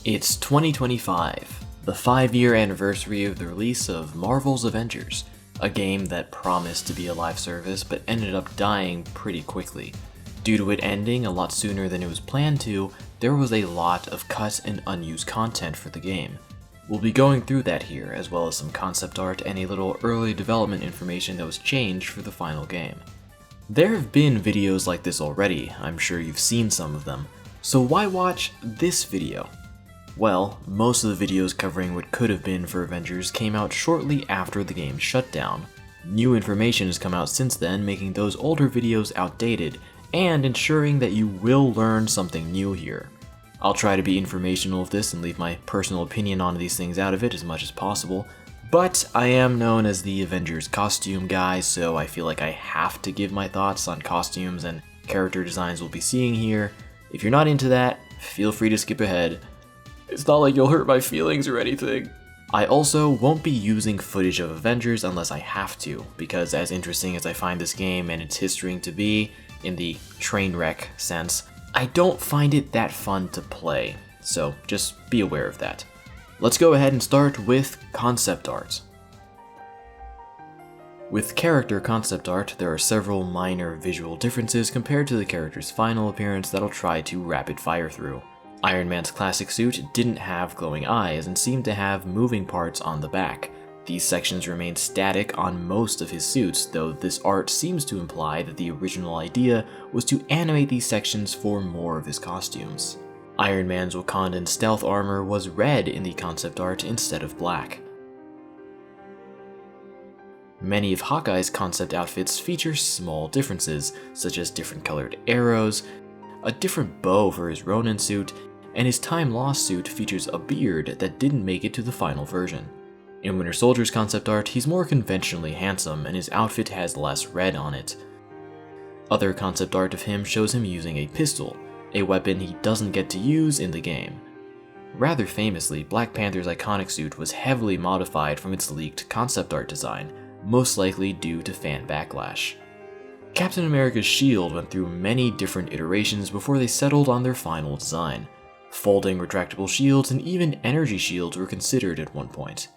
It's 2025, the 5-year anniversary of the release of Marvel's Avengers, a game that promised to be a live service but ended up dying pretty quickly. Due to it ending a lot sooner than it was planned to, there was a lot of cut and unused content for the game. We'll be going through that here, as well as some concept art and a little early development information that was changed for the final game. There have been videos like this already, I'm sure you've seen some of them, so why watch this video? Well, most of the videos covering what could have been for Avengers came out shortly after the game's shutdown. New information has come out since then, making those older videos outdated, and ensuring that you will learn something new here. I'll try to be informational with this and leave my personal opinion on these things out of it as much as possible, but I am known as the Avengers costume guy, so I feel like I have to give my thoughts on costumes and character designs we'll be seeing here. If you're not into that, feel free to skip ahead. It's not like you'll hurt my feelings or anything. I also won't be using footage of Avengers unless I have to, because as interesting as I find this game and its history to be, in the train wreck sense, I don't find it that fun to play, so just be aware of that. Let's go ahead and start with concept art. With character concept art, there are several minor visual differences compared to the character's final appearance that I'll try to rapid fire through. Iron Man's classic suit didn't have glowing eyes and seemed to have moving parts on the back. These sections remain static on most of his suits, though this art seems to imply that the original idea was to animate these sections for more of his costumes. Iron Man's Wakandan stealth armor was red in the concept art instead of black. Many of Hawkeye's concept outfits feature small differences, such as different colored arrows, a different bow for his Ronin suit, and his Time Lost suit features a beard that didn't make it to the final version. In Winter Soldier's concept art, he's more conventionally handsome and his outfit has less red on it. Other concept art of him shows him using a pistol, a weapon he doesn't get to use in the game. Rather famously, Black Panther's iconic suit was heavily modified from its leaked concept art design, most likely due to fan backlash. Captain America's shield went through many different iterations before they settled on their final design. Folding retractable shields and even energy shields were considered at one point.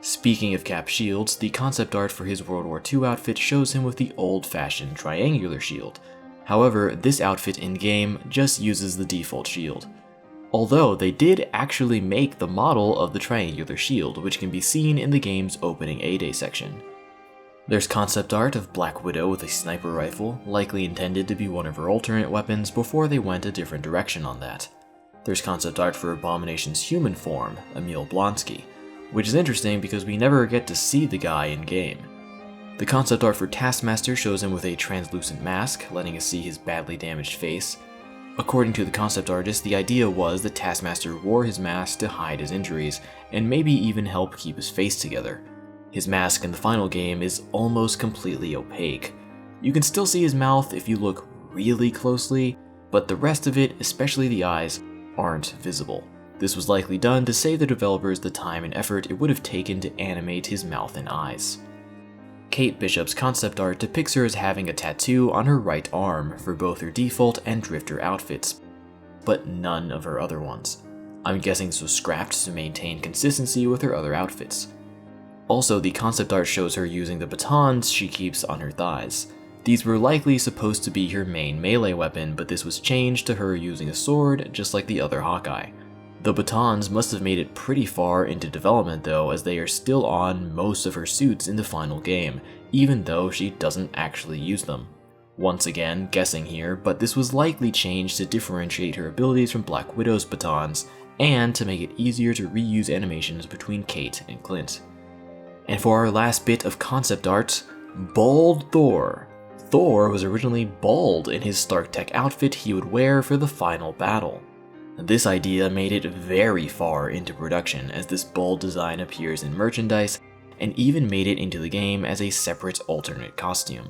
Speaking of Cap's shields, the concept art for his World War II outfit shows him with the old-fashioned triangular shield. However, this outfit in-game just uses the default shield. Although they did actually make the model of the triangular shield, which can be seen in the game's opening A-Day section. There's concept art of Black Widow with a sniper rifle, likely intended to be one of her alternate weapons before they went a different direction on that. There's concept art for Abomination's human form, Emil Blonsky, which is interesting because we never get to see the guy in-game. The concept art for Taskmaster shows him with a translucent mask, letting us see his badly damaged face. According to the concept artist, the idea was that Taskmaster wore his mask to hide his injuries, and maybe even help keep his face together. His mask in the final game is almost completely opaque. You can still see his mouth if you look really closely, but the rest of it, especially the eyes, aren't visible. This was likely done to save the developers the time and effort it would have taken to animate his mouth and eyes. Kate Bishop's concept art depicts her as having a tattoo on her right arm for both her default and drifter outfits, but none of her other ones. I'm guessing this was scrapped to maintain consistency with her other outfits. Also, the concept art shows her using the batons she keeps on her thighs. These were likely supposed to be her main melee weapon, but this was changed to her using a sword, just like the other Hawkeye. The batons must have made it pretty far into development though, as they are still on most of her suits in the final game, even though she doesn't actually use them. Once again, guessing here, but this was likely changed to differentiate her abilities from Black Widow's batons, and to make it easier to reuse animations between Kate and Clint. And for our last bit of concept art, Bald Thor. Thor was originally bald in his Stark Tech outfit he would wear for the final battle. This idea made it very far into production, as this bald design appears in merchandise, and even made it into the game as a separate alternate costume.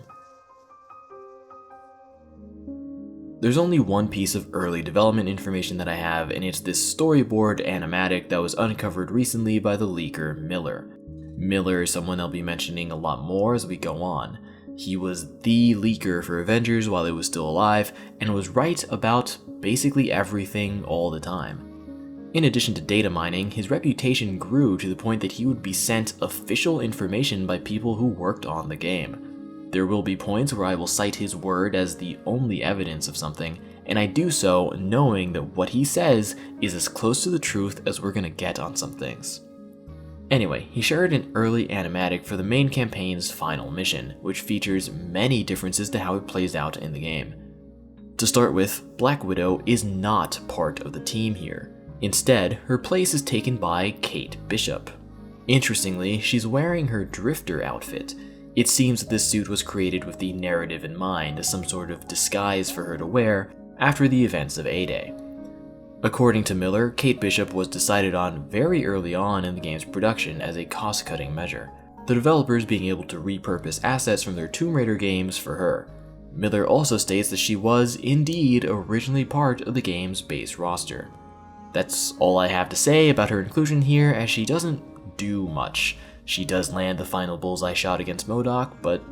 There's only one piece of early development information that I have, and it's this storyboard animatic that was uncovered recently by the leaker Miller. Miller is someone I'll be mentioning a lot more as we go on. He was the leaker for Avengers while it was still alive, and was right about basically everything all the time. In addition to data mining, his reputation grew to the point that he would be sent official information by people who worked on the game. There will be points where I will cite his word as the only evidence of something, and I do so knowing that what he says is as close to the truth as we're gonna get on some things. Anyway, he shared an early animatic for the main campaign's final mission, which features many differences to how it plays out in the game. To start with, Black Widow is not part of the team here. Instead, her place is taken by Kate Bishop. Interestingly, she's wearing her Drifter outfit. It seems that this suit was created with the narrative in mind as some sort of disguise for her to wear after the events of A-Day. According to Miller, Kate Bishop was decided on very early on in the game's production as a cost-cutting measure, the developers being able to repurpose assets from their Tomb Raider games for her. Miller also states that she was indeed originally part of the game's base roster. That's all I have to say about her inclusion here, as she doesn't do much. She does land the final bullseye shot against MODOK, but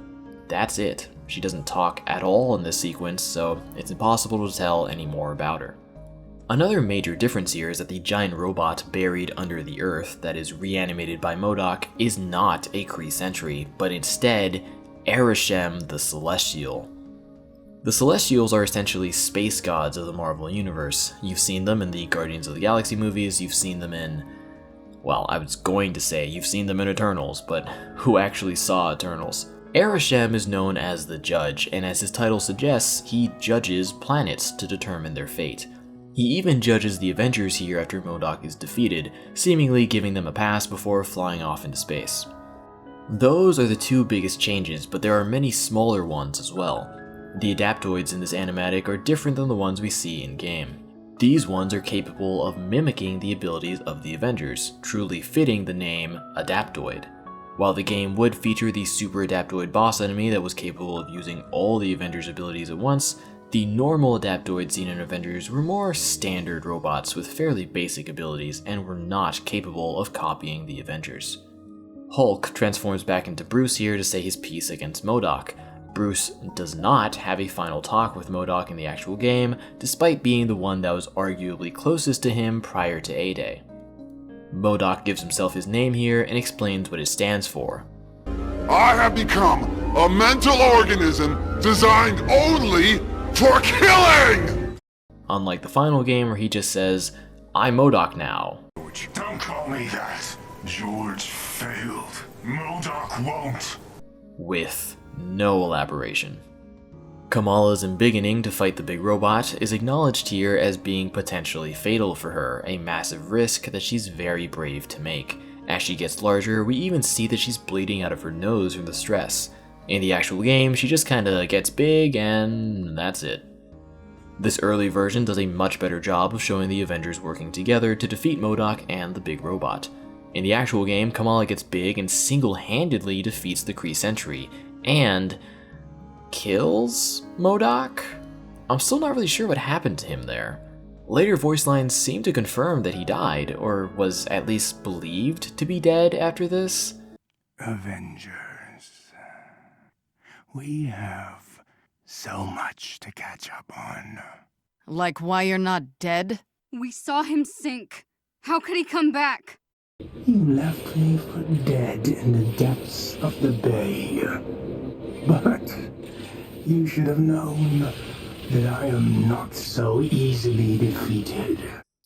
that's it. She doesn't talk at all in this sequence, so it's impossible to tell any more about her. Another major difference here is that the giant robot buried under the earth that is reanimated by MODOK is not a Kree sentry, but instead Arishem the Celestial. The Celestials are essentially space gods of the Marvel Universe. You've seen them in the Guardians of the Galaxy movies, you've seen them in... well, I was going to say you've seen them in Eternals, but who actually saw Eternals? Arishem is known as the Judge, and as his title suggests, he judges planets to determine their fate. He even judges the Avengers here after MODOK is defeated, seemingly giving them a pass before flying off into space. Those are the two biggest changes, but there are many smaller ones as well. The adaptoids in this animatic are different than the ones we see in-game. These ones are capable of mimicking the abilities of the Avengers, truly fitting the name Adaptoid. While the game would feature the Super Adaptoid boss enemy that was capable of using all the Avengers' abilities at once, the normal Adaptoids seen in Avengers were more standard robots with fairly basic abilities and were not capable of copying the Avengers. Hulk transforms back into Bruce here to say his piece against MODOK. Bruce does not have a final talk with MODOK in the actual game, despite being the one that was arguably closest to him prior to A-Day. MODOK gives himself his name here and explains what it stands for. I have become a mental organism designed only for killing! Unlike the final game where he just says, I'm MODOK now. Don't call me that. George failed. MODOK won't. With no elaboration. Kamala's embiggening to fight the big robot is acknowledged here as being potentially fatal for her, a massive risk that she's very brave to make. As she gets larger, we even see that she's bleeding out of her nose from the stress. In the actual game, she just kinda gets big and that's it. This early version does a much better job of showing the Avengers working together to defeat MODOK and the big robot. In the actual game, Kamala gets big and single-handedly defeats the Kree Sentry, and kills MODOK? I'm still not really sure what happened to him there. Later voice lines seem to confirm that he died, or was at least believed to be dead after this. Avengers. We have so much to catch up on. Like why you're not dead? We saw him sink. How could he come back? You left me for dead in the depths of the bay. But you should have known that I am not so easily defeated.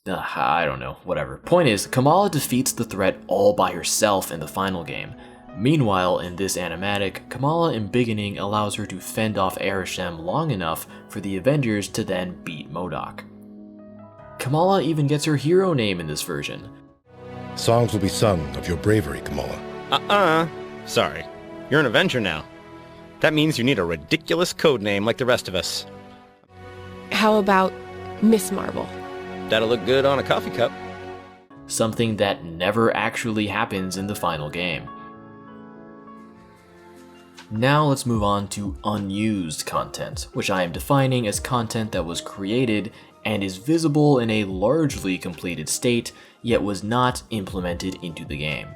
I don't know, whatever. Point is, Kamala defeats the threat all by herself in the final game. Meanwhile, in this animatic, Kamala embiggening allows her to fend off Arishem long enough for the Avengers to then beat MODOK. Kamala even gets her hero name in this version. Songs will be sung of your bravery, Kamala. Sorry. You're an Avenger now. That means you need a ridiculous code name like the rest of us. How about Miss Marvel? That'll look good on a coffee cup. Something that never actually happens in the final game. Now let's move on to unused content, which I am defining as content that was created and is visible in a largely completed state, yet was not implemented into the game.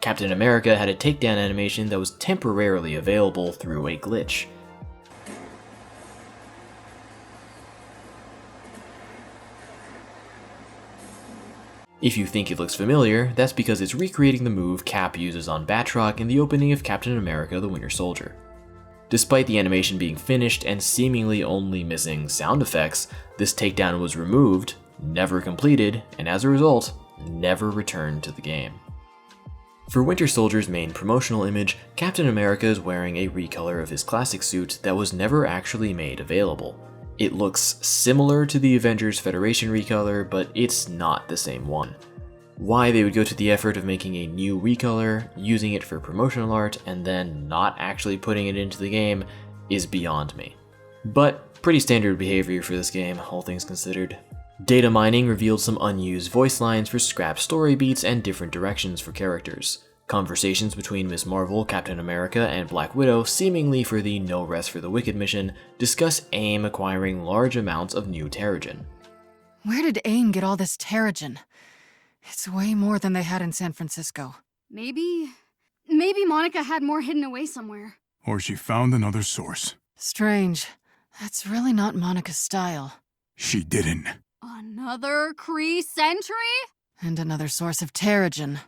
Captain America had a takedown animation that was temporarily available through a glitch. If you think it looks familiar, that's because it's recreating the move Cap uses on Batroc in the opening of Captain America the Winter Soldier. Despite the animation being finished and seemingly only missing sound effects, this takedown was removed, never completed, and as a result, never returned to the game. For Winter Soldier's main promotional image, Captain America is wearing a recolor of his classic suit that was never actually made available. It looks similar to the Avengers Federation recolor, but it's not the same one. Why they would go to the effort of making a new recolor, using it for promotional art, and then not actually putting it into the game is beyond me. But pretty standard behavior for this game, all things considered. Data mining revealed some unused voice lines for scrapped story beats and different directions for characters. Conversations between Ms. Marvel, Captain America, and Black Widow, seemingly for the No Rest for the Wicked mission, discuss AIM acquiring large amounts of new Terrigen. Where did AIM get all this Terrigen? It's way more than they had in San Francisco. Maybe Monica had more hidden away somewhere. Or she found another source. Strange. That's really not Monica's style. She didn't. Another Kree sentry? And another source of Terrigen.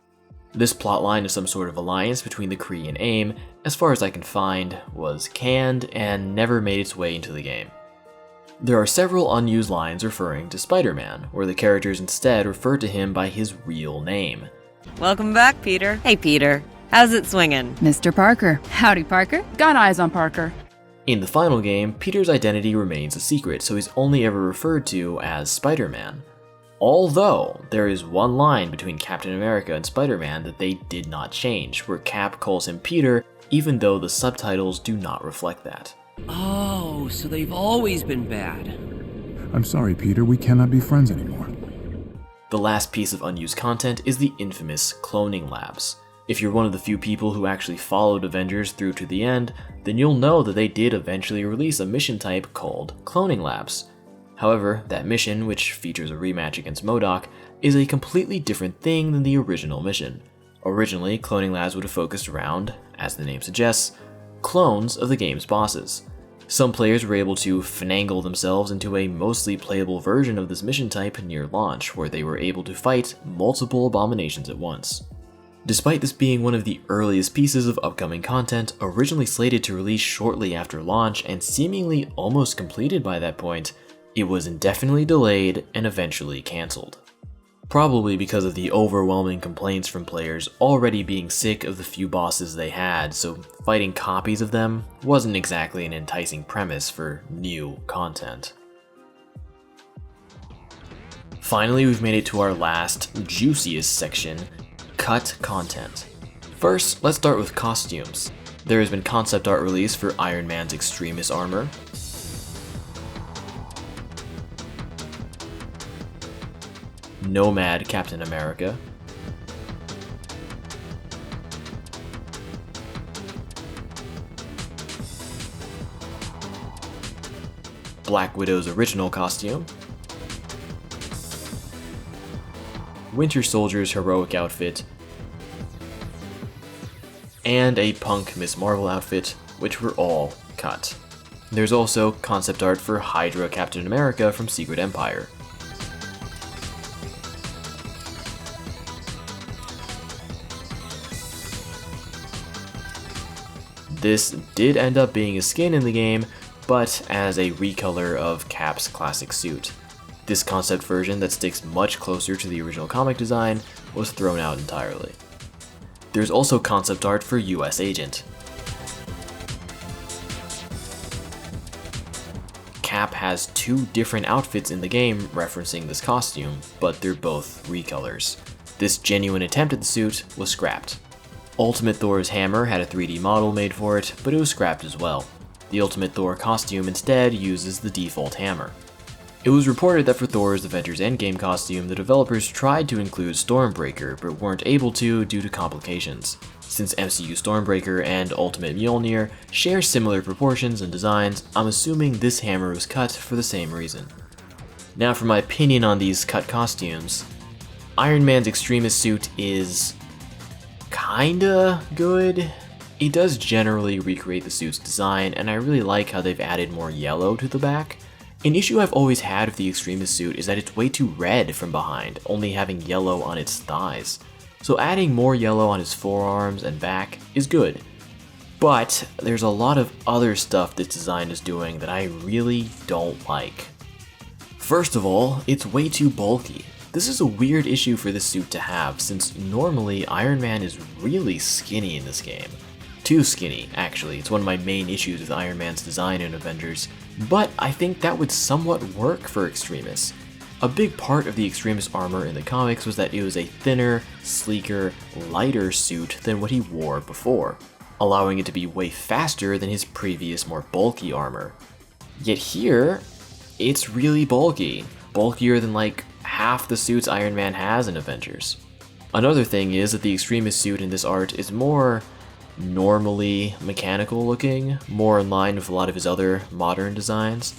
This plotline of some sort of alliance between the Kree and AIM, as far as I can find, was canned and never made its way into the game. There are several unused lines referring to Spider-Man, where the characters instead refer to him by his real name. Welcome back, Peter. Hey, Peter. How's it swinging? Mr. Parker. Howdy, Parker. Got eyes on Parker. In the final game, Peter's identity remains a secret, so he's only ever referred to as Spider-Man. Although, there is one line between Captain America and Spider-Man that they did not change, where Cap calls him Peter, even though the subtitles do not reflect that. Oh, so they've always been bad. I'm sorry, Peter, we cannot be friends anymore. The last piece of unused content is the infamous cloning labs. If you're one of the few people who actually followed Avengers through to the end, then you'll know that they did eventually release a mission type called Cloning Labs. However, that mission, which features a rematch against MODOK, is a completely different thing than the original mission. Originally, Cloning Labs would have focused around, as the name suggests, clones of the game's bosses. Some players were able to finagle themselves into a mostly playable version of this mission type near launch, where they were able to fight multiple abominations at once. Despite this being one of the earliest pieces of upcoming content, originally slated to release shortly after launch and seemingly almost completed by that point, it was indefinitely delayed and eventually cancelled. Probably because of the overwhelming complaints from players already being sick of the few bosses they had, so fighting copies of them wasn't exactly an enticing premise for new content. Finally, we've made it to our last, juiciest section, cut content. First, let's start with costumes. There has been concept art released for Iron Man's Extremis armor, Nomad Captain America, Black Widow's original costume, Winter Soldier's heroic outfit, and a punk Ms. Marvel outfit, which were all cut. There's also concept art for Hydra Captain America from Secret Empire. This did end up being a skin in the game, but as a recolor of Cap's classic suit. This concept version that sticks much closer to the original comic design was thrown out entirely. There's also concept art for US Agent. Cap has two different outfits in the game referencing this costume, but they're both recolors. This genuine attempt at the suit was scrapped. Ultimate Thor's hammer had a 3D model made for it, but it was scrapped as well. The Ultimate Thor costume instead uses the default hammer. It was reported that for Thor's Avengers Endgame costume, the developers tried to include Stormbreaker, but weren't able to due to complications. Since MCU Stormbreaker and Ultimate Mjolnir share similar proportions and designs, I'm assuming this hammer was cut for the same reason. Now for my opinion on these cut costumes. Iron Man's Extremis suit is kinda good. It does generally recreate the suit's design, and I really like how they've added more yellow to the back. An issue I've always had with the Extremis suit is that it's way too red from behind, only having yellow on its thighs. So adding more yellow on his forearms and back is good. But there's a lot of other stuff this design is doing that I really don't like. First of all, it's way too bulky. This is a weird issue for this suit to have, since normally Iron Man is really skinny in this game. Too skinny, actually. It's one of my main issues with Iron Man's design in Avengers, but I think that would somewhat work for Extremis. A big part of the Extremis armor in the comics was that it was a thinner, sleeker, lighter suit than what he wore before, allowing it to be way faster than his previous more bulky armor. Yet here, it's really bulky. Bulkier than like half the suits Iron Man has in Avengers. Another thing is that the Extremis suit in this art is more normally mechanical looking, more in line with a lot of his other modern designs.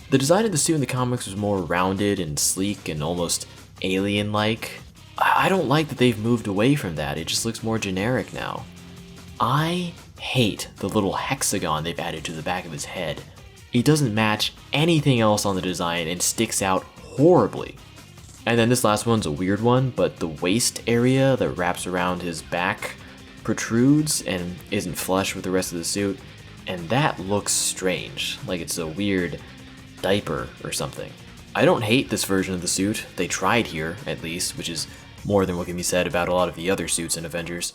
The design of the suit in the comics was more rounded and sleek and almost alien-like. I don't like that they've moved away from that, it just looks more generic now. I hate the little hexagon they've added to the back of his head. It doesn't match anything else on the design and sticks out horribly. And then this last one's a weird one, but the waist area that wraps around his back protrudes and isn't flush with the rest of the suit, and that looks strange, like it's a weird diaper or something. I don't hate this version of the suit, they tried here at least, which is more than what can be said about a lot of the other suits in Avengers,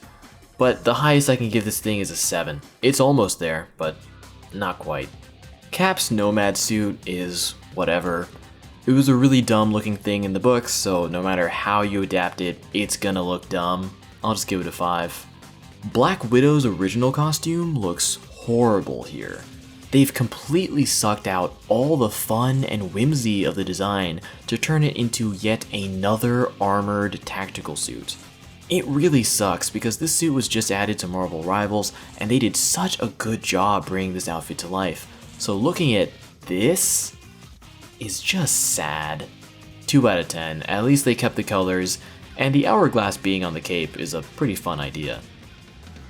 but the highest I can give this thing is a 7. It's almost there, but not quite. Cap's Nomad suit is whatever. It was a really dumb looking thing in the books, so no matter how you adapt it, it's gonna look dumb. I'll just give it a 5. Black Widow's original costume looks horrible here. They've completely sucked out all the fun and whimsy of the design to turn it into yet another armored tactical suit. It really sucks because this suit was just added to Marvel Rivals and they did such a good job bringing this outfit to life. So looking at this is just sad. 2 out of 10, at least they kept the colors, and the hourglass being on the cape is a pretty fun idea.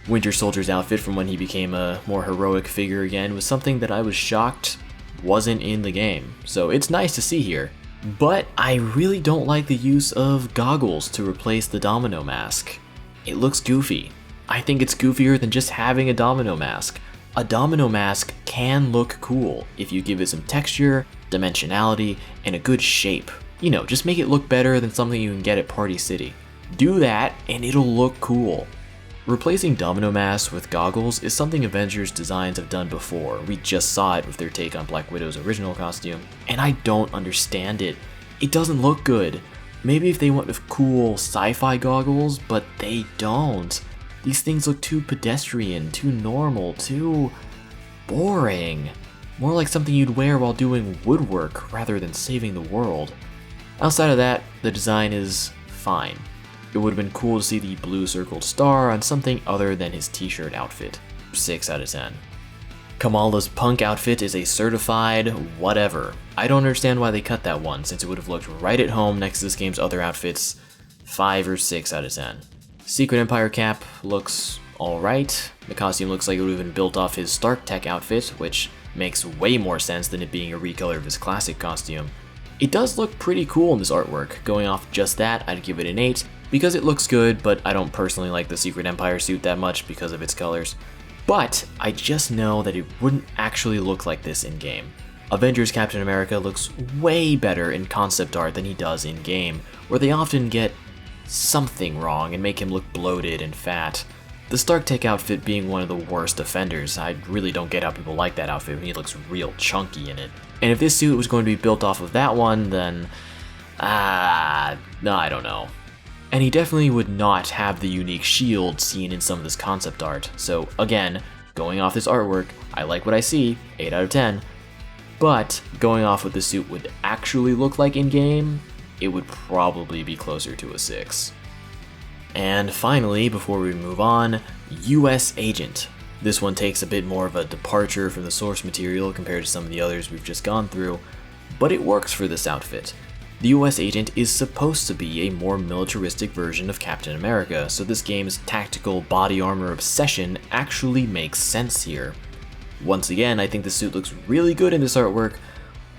Winter Soldier's outfit from when he became a more heroic figure again was something that I was shocked wasn't in the game, so it's nice to see here. But I really don't like the use of goggles to replace the domino mask. It looks goofy. I think it's goofier than just having a domino mask. A domino mask can look cool if you give it some texture, dimensionality, and a good shape. You know, just make it look better than something you can get at Party City. Do that and it'll look cool. Replacing domino masks with goggles is something Avengers designs have done before. We just saw it with their take on Black Widow's original costume, and I don't understand it. It doesn't look good. Maybe if they went with cool sci-fi goggles, but they don't. These things look too pedestrian, too normal, too boring. More like something you'd wear while doing woodwork rather than saving the world. Outside of that, the design is fine. It would have been cool to see the blue circled star on something other than his t-shirt outfit. 6 out of 10. Kamala's punk outfit is a certified whatever. I don't understand why they cut that one, since it would have looked right at home next to this game's other outfits. 5 or 6 out of 10. Secret Empire cap looks alright. The costume looks like it would have been built off his Stark Tech outfit, which makes way more sense than it being a recolor of his classic costume. It does look pretty cool in this artwork. Going off just that, I'd give it an 8, because it looks good, but I don't personally like the Secret Empire suit that much because of its colors. But I just know that it wouldn't actually look like this in-game. Avengers Captain America looks way better in concept art than he does in-game, where they often get something wrong and make him look bloated and fat. The Stark Tech outfit being one of the worst offenders. I really don't get how people like that outfit when he looks real chunky in it. And if this suit was going to be built off of that one, then no, I don't know. And he definitely would not have the unique shield seen in some of this concept art. So again, going off this artwork, I like what I see, 8 out of 10. But going off what the suit would actually look like in-game, it would probably be closer to a 6. And finally, before we move on, US Agent. This one takes a bit more of a departure from the source material compared to some of the others we've just gone through, but it works for this outfit. The US Agent is supposed to be a more militaristic version of Captain America, so this game's tactical body armor obsession actually makes sense here. Once again, I think the suit looks really good in this artwork,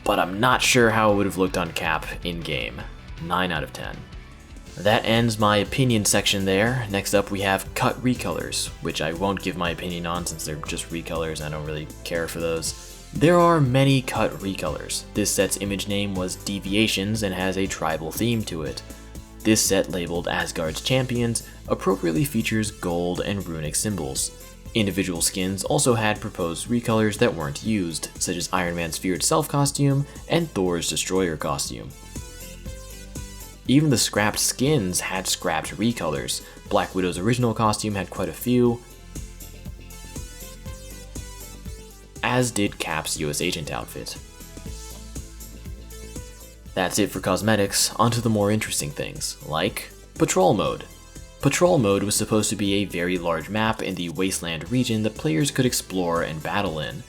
but I'm not sure how it would have looked on Cap in-game. 9 out of 10. That ends my opinion section there. Next up we have cut recolors, which I won't give my opinion on since they're just recolors. I don't really care for those. There are many cut recolors. This set's image name was Deviations and has a tribal theme to it. This set, labeled Asgard's Champions, appropriately features gold and runic symbols. Individual skins also had proposed recolors that weren't used, such as Iron Man's Feared Self costume and Thor's Destroyer costume. Even the scrapped skins had scrapped recolors. Black Widow's original costume had quite a few, as did Cap's US Agent outfit. That's it for cosmetics. Onto the more interesting things, like Patrol Mode. Patrol Mode was supposed to be a very large map in the Wasteland region that players could explore and battle in.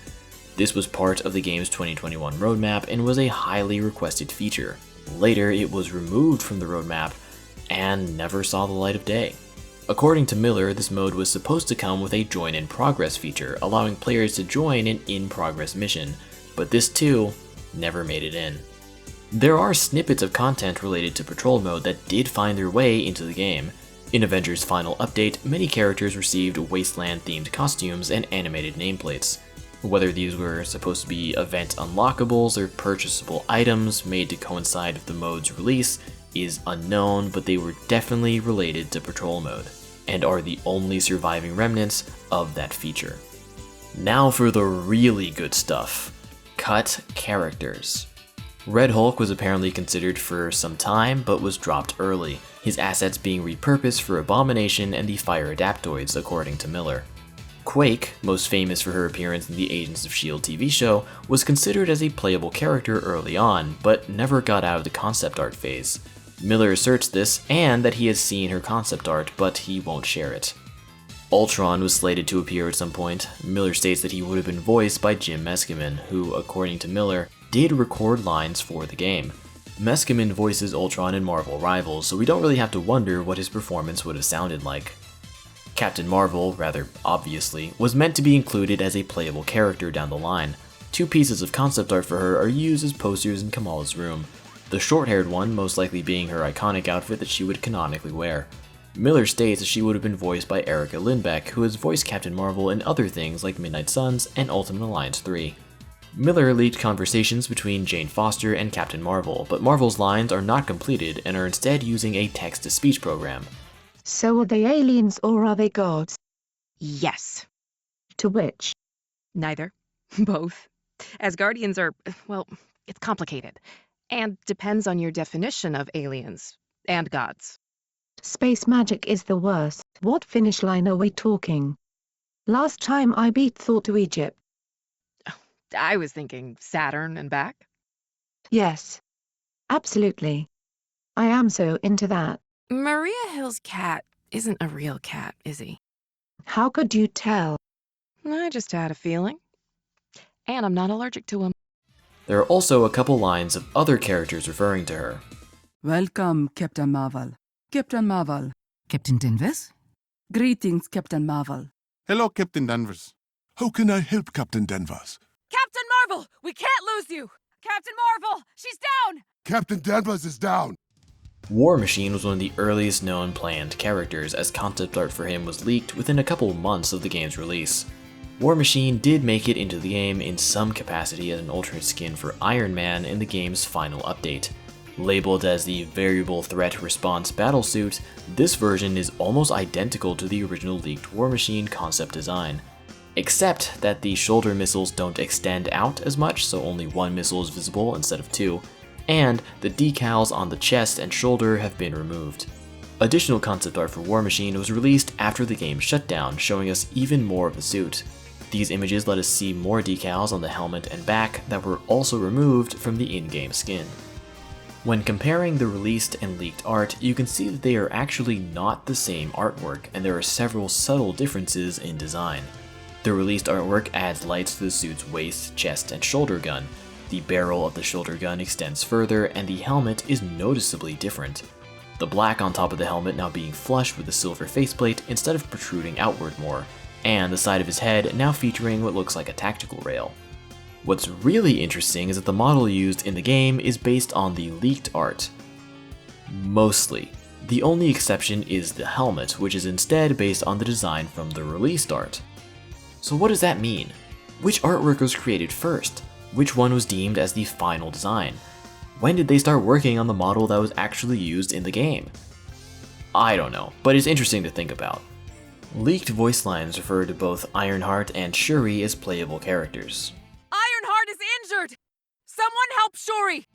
This was part of the game's 2021 roadmap and was a highly requested feature. Later, it was removed from the roadmap and never saw the light of day. According to Miller, this mode was supposed to come with a Join in Progress feature, allowing players to join an in-progress mission, but this too never made it in. There are snippets of content related to Patrol Mode that did find their way into the game. In Avengers' final update, many characters received Wasteland-themed costumes and animated nameplates. Whether these were supposed to be event unlockables or purchasable items made to coincide with the mode's release is unknown, but they were definitely related to Patrol Mode, and are the only surviving remnants of that feature. Now for the really good stuff. Cut characters. Red Hulk was apparently considered for some time, but was dropped early, his assets being repurposed for Abomination and the Fire Adaptoids, according to Miller. Quake, most famous for her appearance in the Agents of S.H.I.E.L.D. TV show, was considered as a playable character early on, but never got out of the concept art phase. Miller asserts this, and that he has seen her concept art, but he won't share it. Ultron was slated to appear at some point. Miller states that he would have been voiced by Jim Meskimen, who, according to Miller, did record lines for the game. Meskimen voices Ultron in Marvel Rivals, so we don't really have to wonder what his performance would have sounded like. Captain Marvel, rather obviously, was meant to be included as a playable character down the line. 2 pieces of concept art for her are used as posters in Kamala's room, the short-haired one most likely being her iconic outfit that she would canonically wear. Miller states that she would have been voiced by Erica Lindbeck, who has voiced Captain Marvel in other things like Midnight Suns and Ultimate Alliance 3. Miller leaked conversations between Jane Foster and Captain Marvel, but Marvel's lines are not completed and are instead using a text-to-speech program. So are they aliens or are they gods? Yes. To which? Neither. Both. Asgardians are, well, it's complicated. And depends on your definition of aliens and gods. Space magic is the worst. What finish line are we talking? Last time I beat Thor to Egypt. I was thinking Saturn and back. Yes. Absolutely. I am so into that. Maria Hill's cat isn't a real cat, is he? How could you tell? I just had a feeling. And I'm not allergic to him. There are also a couple lines of other characters referring to her. Welcome, Captain Marvel. Captain Marvel. Captain Danvers? Greetings, Captain Marvel. Hello, Captain Danvers. How can I help, Captain Danvers? Captain Marvel! We can't lose you! Captain Marvel! She's down! Captain Danvers is down! War Machine was one of the earliest known planned characters, as concept art for him was leaked within a couple months of the game's release. War Machine did make it into the game in some capacity as an alternate skin for Iron Man in the game's final update. Labeled as the Variable Threat Response Battlesuit, this version is almost identical to the original leaked War Machine concept design, except that the shoulder missiles don't extend out as much, so only one missile is visible instead of 2, and the decals on the chest and shoulder have been removed. Additional concept art for War Machine was released after the game shut down, showing us even more of the suit. These images let us see more decals on the helmet and back that were also removed from the in-game skin. When comparing the released and leaked art, you can see that they are actually not the same artwork, and there are several subtle differences in design. The released artwork adds lights to the suit's waist, chest, and shoulder gun. The barrel of the shoulder gun extends further, and the helmet is noticeably different. The black on top of the helmet now being flush with the silver faceplate instead of protruding outward more, and the side of his head now featuring what looks like a tactical rail. What's really interesting is that the model used in the game is based on the leaked art. Mostly. The only exception is the helmet, which is instead based on the design from the released art. So what does that mean? Which artwork was created first? Which one was deemed as the final design? When did they start working on the model that was actually used in the game? I don't know, but it's interesting to think about. Leaked voice lines refer to both Ironheart and Shuri as playable characters. Ironheart is injured! Someone help Shuri!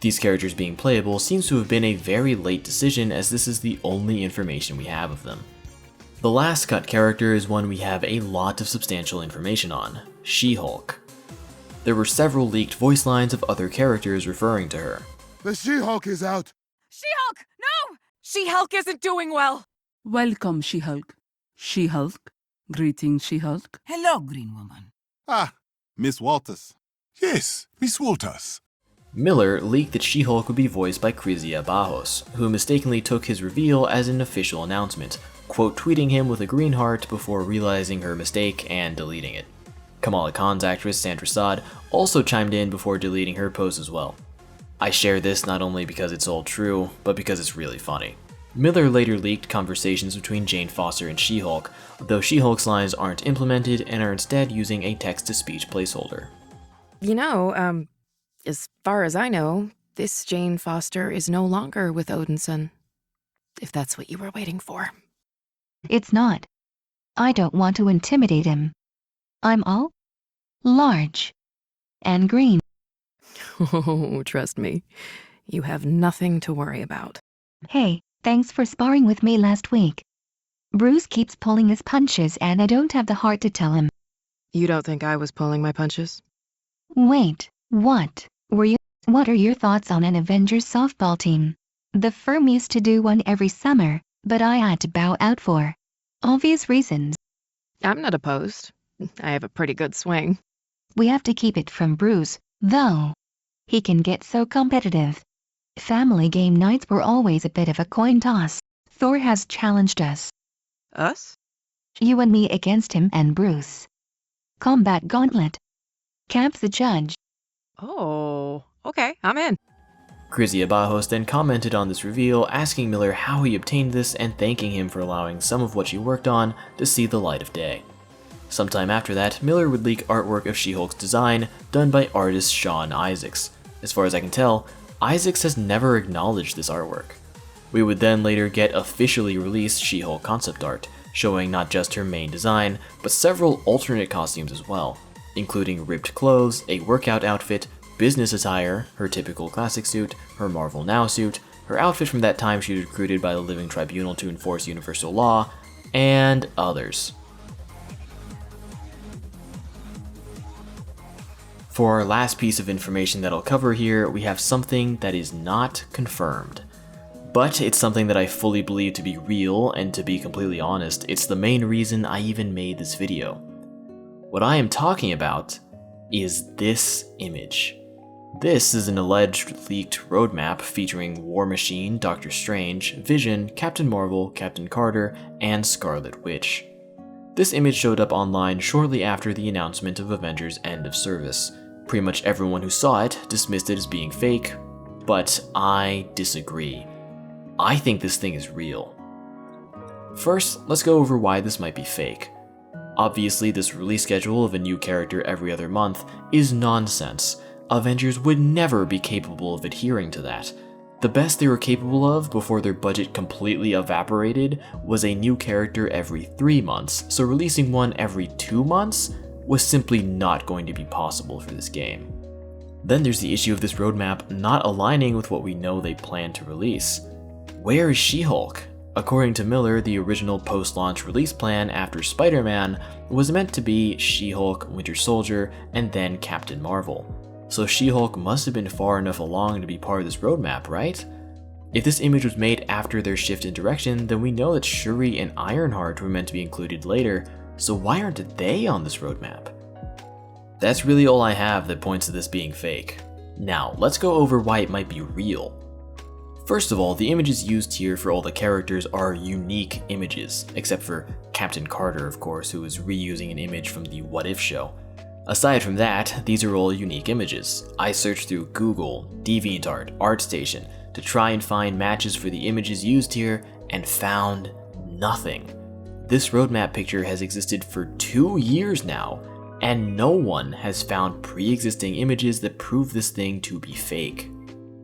These characters being playable seems to have been a very late decision, as this is the only information we have of them. The last cut character is one we have a lot of substantial information on, She-Hulk. There were several leaked voice lines of other characters referring to her. The She-Hulk is out! She-Hulk, no! She-Hulk isn't doing well! Welcome, She-Hulk. She-Hulk. Greetings, She-Hulk. Hello, Green Woman. Ah, Miss Walters. Yes, Miss Walters. Miller leaked that She-Hulk would be voiced by Crizia Bajos, who mistakenly took his reveal as an official announcement, quote tweeting him with a green heart before realizing her mistake and deleting it. Kamala Khan's actress Sandra Saad also chimed in before deleting her post as well. I share this not only because it's all true, but because it's really funny. Miller later leaked conversations between Jane Foster and She-Hulk, though She-Hulk's lines aren't implemented and are instead using a text-to-speech placeholder. You know, as far as I know, this Jane Foster is no longer with Odinson. If that's what you were waiting for. It's not. I don't want to intimidate him. I'm all large and green. Oh, trust me. You have nothing to worry about. Hey, thanks for sparring with me last week. Bruce keeps pulling his punches and I don't have the heart to tell him. You don't think I was pulling my punches? Wait, what? Were you? What are your thoughts on an Avengers softball team? The firm used to do one every summer, but I had to bow out for obvious reasons. I'm not opposed. I have a pretty good swing. We have to keep it from Bruce, though. He can get so competitive. Family game nights were always a bit of a coin toss. Thor has challenged us. Us? You and me against him and Bruce. Combat gauntlet. Camp's the judge. Oh, okay, I'm in. Crizia Bajos then commented on this reveal, asking Miller how he obtained this and thanking him for allowing some of what she worked on to see the light of day. Sometime after that, Miller would leak artwork of She-Hulk's design, done by artist Sean Isaacs. As far as I can tell, Isaacs has never acknowledged this artwork. We would then later get officially released She-Hulk concept art, showing not just her main design, but several alternate costumes as well, including ripped clothes, a workout outfit, business attire, her typical classic suit, her Marvel Now suit, her outfit from that time she was recruited by the Living Tribunal to enforce universal law, and others. For our last piece of information that I'll cover here, we have something that is not confirmed. But it's something that I fully believe to be real, and to be completely honest, it's the main reason I even made this video. What I am talking about is this image. This is an alleged leaked roadmap featuring War Machine, Doctor Strange, Vision, Captain Marvel, Captain Carter, and Scarlet Witch. This image showed up online shortly after the announcement of Avengers' end of service. Pretty much everyone who saw it dismissed it as being fake, but I disagree. I think this thing is real. First, let's go over why this might be fake. Obviously, this release schedule of a new character every other month is nonsense. Avengers would never be capable of adhering to that. The best they were capable of before their budget completely evaporated was a new character every 3 months, so releasing one every 2 months was simply not going to be possible for this game. Then there's the issue of this roadmap not aligning with what we know they plan to release. Where is She-Hulk? According to Miller, the original post-launch release plan after Spider-Man was meant to be She-Hulk, Winter Soldier, and then Captain Marvel. So She-Hulk must have been far enough along to be part of this roadmap, right? If this image was made after their shift in direction, then we know that Shuri and Ironheart were meant to be included later, so why aren't they on this roadmap? That's really all I have that points to this being fake. Now, let's go over why it might be real. First of all, the images used here for all the characters are unique images, except for Captain Carter, of course, who is reusing an image from the What If show. Aside from that, these are all unique images. I searched through Google, DeviantArt, ArtStation to try and find matches for the images used here and found nothing. This roadmap picture has existed for 2 years now, and no one has found pre-existing images that prove this thing to be fake.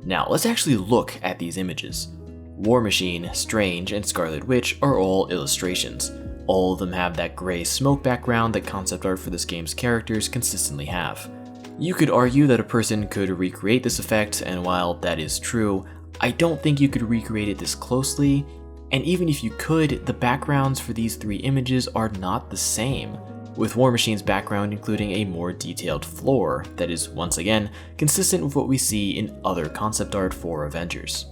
Now let's actually look at these images. War Machine, Strange, and Scarlet Witch are all illustrations. All of them have that gray smoke background that concept art for this game's characters consistently have. You could argue that a person could recreate this effect, and while that is true, I don't think you could recreate it this closely, and even if you could, the backgrounds for these 3 images are not the same, with War Machine's background including a more detailed floor that is, once again, consistent with what we see in other concept art for Avengers.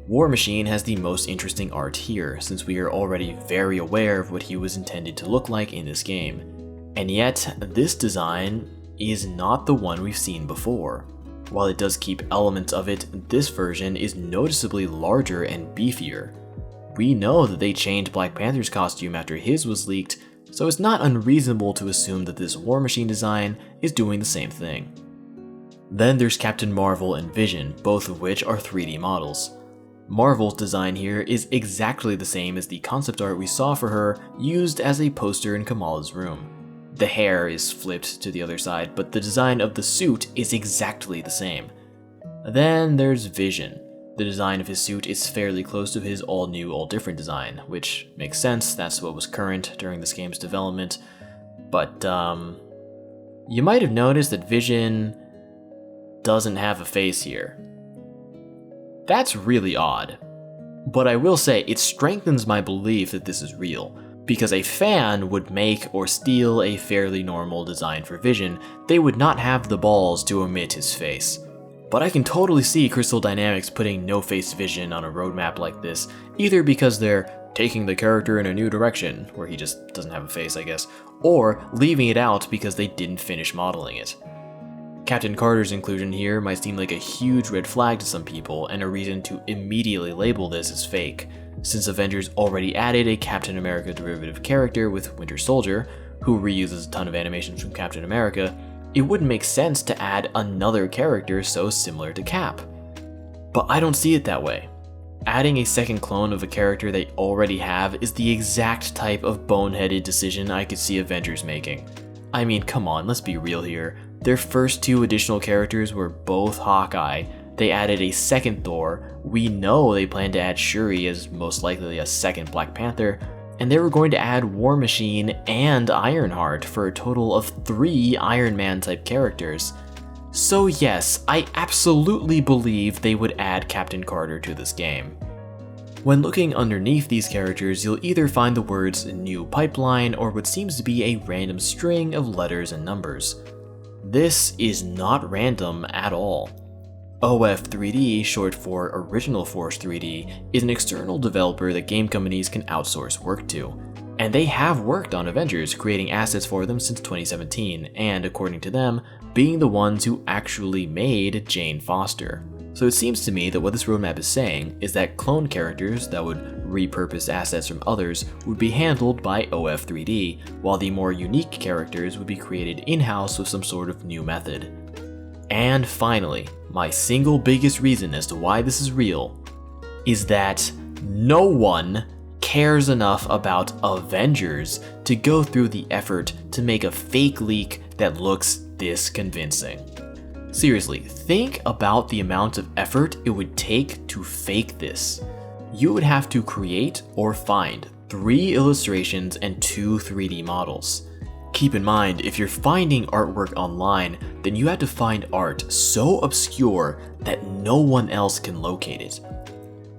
War Machine has the most interesting art here, since we are already very aware of what he was intended to look like in this game. And yet, this design is not the one we've seen before. While it does keep elements of it, this version is noticeably larger and beefier. We know that they changed Black Panther's costume after his was leaked, so it's not unreasonable to assume that this War Machine design is doing the same thing. Then there's Captain Marvel and Vision, both of which are 3D models. Marvel's design here is exactly the same as the concept art we saw for her used as a poster in Kamala's room. The hair is flipped to the other side, but the design of the suit is exactly the same. Then there's Vision. The design of his suit is fairly close to his all-new, all-different design, which makes sense, that's what was current during this game's development. But, you might have noticed that Vision doesn't have a face here. That's really odd. But I will say, it strengthens my belief that this is real, because a fan would make or steal a fairly normal design for Vision, they would not have the balls to omit his face. But I can totally see Crystal Dynamics putting no-face Vision on a roadmap like this, either because they're taking the character in a new direction, where he just doesn't have a face, I guess, or leaving it out because they didn't finish modeling it. Captain Carter's inclusion here might seem like a huge red flag to some people and a reason to immediately label this as fake, since Avengers already added a Captain America derivative character with Winter Soldier, who reuses a ton of animations from Captain America. It wouldn't make sense to add another character so similar to Cap. But I don't see it that way. Adding a second clone of a character they already have is the exact type of boneheaded decision I could see Avengers making. I mean, come on, let's be real here. Their first 2 additional characters were both Hawkeye. They added a second Thor. We know they plan to add Shuri as most likely a second Black Panther. And they were going to add War Machine and Ironheart for a total of 3 Iron Man type characters. So yes, I absolutely believe they would add Captain Carter to this game. When looking underneath these characters, you'll either find the words New Pipeline or what seems to be a random string of letters and numbers. This is not random at all. OF3D, short for Original Force 3D, is an external developer that game companies can outsource work to. And they have worked on Avengers, creating assets for them since 2017, and according to them, being the ones who actually made Jane Foster. So it seems to me that what this roadmap is saying is that clone characters that would repurpose assets from others would be handled by OF3D, while the more unique characters would be created in-house with some sort of new method. And finally, my single biggest reason as to why this is real is that no one cares enough about Avengers to go through the effort to make a fake leak that looks this convincing. Seriously, think about the amount of effort it would take to fake this. You would have to create or find 3 illustrations and 2 3D models. Keep in mind, if you're finding artwork online, then you have to find art so obscure that no one else can locate it.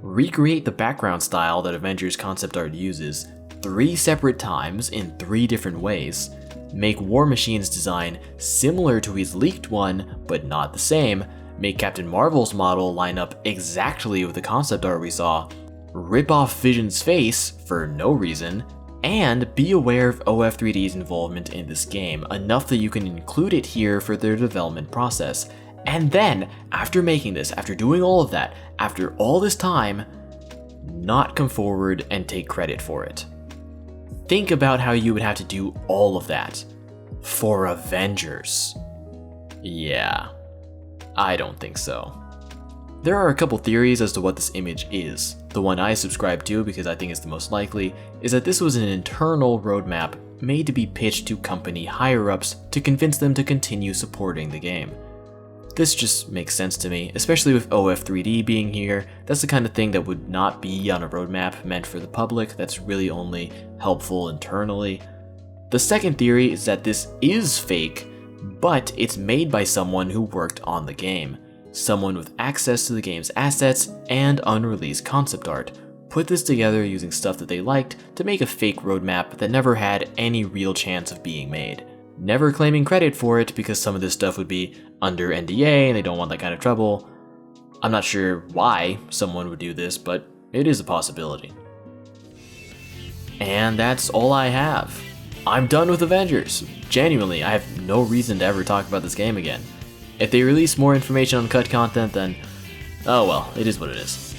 Recreate the background style that Avengers concept art uses 3 separate times in 3 different ways. Make War Machine's design similar to his leaked one, but not the same. Make Captain Marvel's model line up exactly with the concept art we saw. Rip off Vision's face for no reason. And be aware of OF3D's involvement in this game, enough that you can include it here for their development process. And then, after making this, after doing all of that, after all this time, not come forward and take credit for it. Think about how you would have to do all of that. For Avengers. Yeah, I don't think so. There are a couple theories as to what this image is. The one I subscribe to, because I think it's the most likely, is that this was an internal roadmap made to be pitched to company higher-ups to convince them to continue supporting the game. This just makes sense to me, especially with OF3D being here. That's the kind of thing that would not be on a roadmap meant for the public, that's really only helpful internally. The second theory is that this is fake, but it's made by someone who worked on the game. Someone with access to the game's assets and unreleased concept art. Put this together using stuff that they liked to make a fake roadmap that never had any real chance of being made. Never claiming credit for it because some of this stuff would be under NDA and they don't want that kind of trouble. I'm not sure why someone would do this, but it is a possibility. And that's all I have. I'm done with Avengers. Genuinely, I have no reason to ever talk about this game again. If they release more information on cut content, then oh well, it is what it is.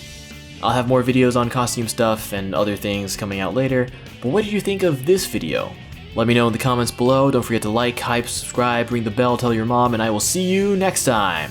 I'll have more videos on costume stuff and other things coming out later, but what did you think of this video? Let me know in the comments below. Don't forget to like, hype, subscribe, ring the bell, tell your mom, and I will see you next time.